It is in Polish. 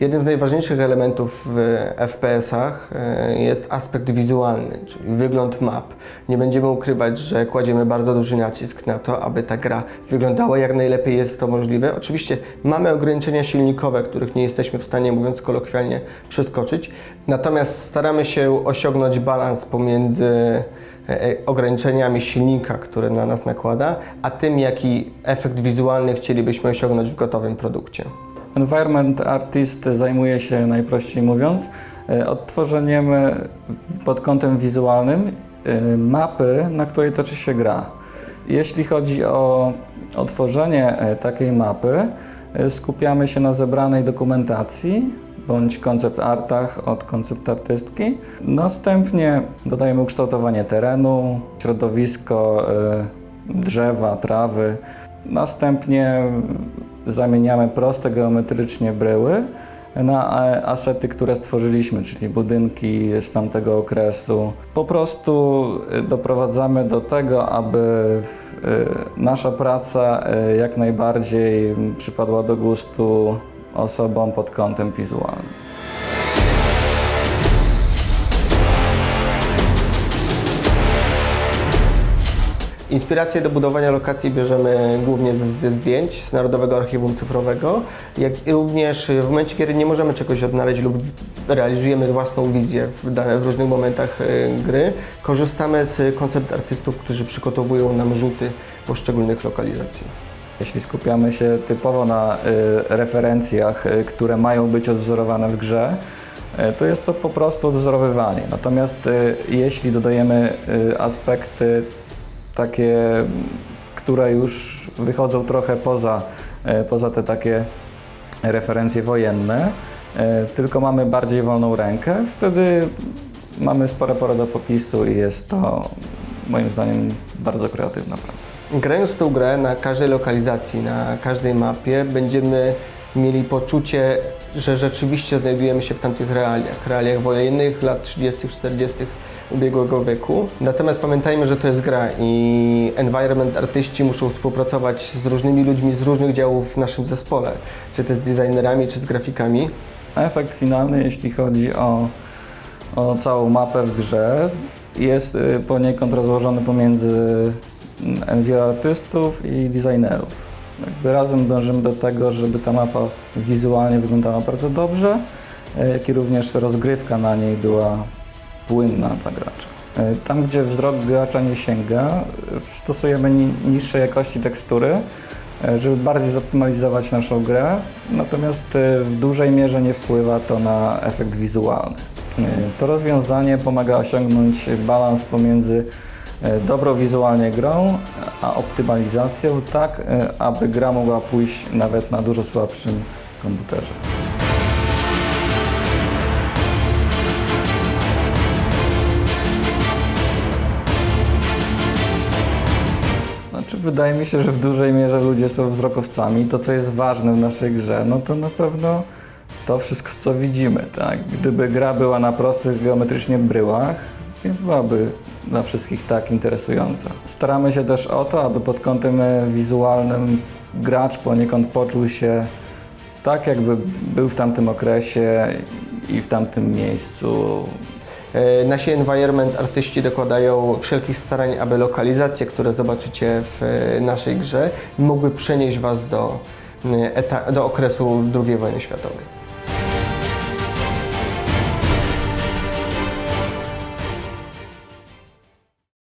Jednym z najważniejszych elementów w FPS-ach jest aspekt wizualny, czyli wygląd map. Nie będziemy ukrywać, że kładziemy bardzo duży nacisk na to, aby ta gra wyglądała jak najlepiej jest to możliwe. Oczywiście mamy ograniczenia silnikowe, których nie jesteśmy w stanie, mówiąc kolokwialnie, przeskoczyć. Natomiast staramy się osiągnąć balans pomiędzy ograniczeniami silnika, które na nas nakłada, a tym, jaki efekt wizualny chcielibyśmy osiągnąć w gotowym produkcie. Environment Artist zajmuje się, najprościej mówiąc, odtworzeniem pod kątem wizualnym mapy, na której toczy się gra. Jeśli chodzi o tworzenie takiej mapy, skupiamy się na zebranej dokumentacji bądź koncept artach od koncept artystki. Następnie dodajemy ukształtowanie terenu, środowisko, drzewa, trawy. Następnie zamieniamy proste geometrycznie bryły na asety, które stworzyliśmy, czyli budynki z tamtego okresu. Po prostu doprowadzamy do tego, aby nasza praca jak najbardziej przypadła do gustu osobom pod kątem wizualnym. Inspirację do budowania lokacji bierzemy głównie ze zdjęć z Narodowego Archiwum Cyfrowego, jak i również w momencie, kiedy nie możemy czegoś odnaleźć lub realizujemy własną wizję w różnych momentach gry, korzystamy z koncept artystów, którzy przygotowują nam rzuty poszczególnych lokalizacji. Jeśli skupiamy się typowo na referencjach, które mają być odwzorowane w grze, to jest to po prostu odwzorowywanie. Natomiast jeśli dodajemy aspekty takie, które już wychodzą trochę poza te takie referencje wojenne, tylko mamy bardziej wolną rękę, wtedy mamy spore pole do popisu i jest to moim zdaniem bardzo kreatywna praca. Grając w tę grę na każdej lokalizacji, na każdej mapie będziemy mieli poczucie, że rzeczywiście znajdujemy się w tamtych realiach wojennych lat 30., 40. ubiegłego wieku. Natomiast pamiętajmy, że to jest gra i environment artyści muszą współpracować z różnymi ludźmi z różnych działów w naszym zespole, czy to z designerami, czy z grafikami. Efekt finalny, jeśli chodzi o całą mapę w grze, jest poniekąd rozłożony pomiędzy artystów i designerów. Jakby razem dążymy do tego, żeby ta mapa wizualnie wyglądała bardzo dobrze, jak i również rozgrywka na niej była płynna dla gracza. Tam, gdzie wzrok gracza nie sięga, stosujemy niższej jakości tekstury, żeby bardziej zoptymalizować naszą grę, natomiast w dużej mierze nie wpływa to na efekt wizualny. To rozwiązanie pomaga osiągnąć balans pomiędzy dobrą wizualnie grą, a optymalizacją, tak aby gra mogła pójść nawet na dużo słabszym komputerze. Wydaje mi się, że w dużej mierze ludzie są wzrokowcami. To, co jest ważne w naszej grze, no to na pewno to wszystko, co widzimy. Tak? Gdyby gra była na prostych geometrycznie bryłach, nie byłaby dla wszystkich tak interesująca. Staramy się też o to, aby pod kątem wizualnym gracz poniekąd poczuł się tak, jakby był w tamtym okresie i w tamtym miejscu. Nasi environment artyści dokładają wszelkich starań, aby lokalizacje, które zobaczycie w naszej grze, mogły przenieść Was do okresu II wojny światowej.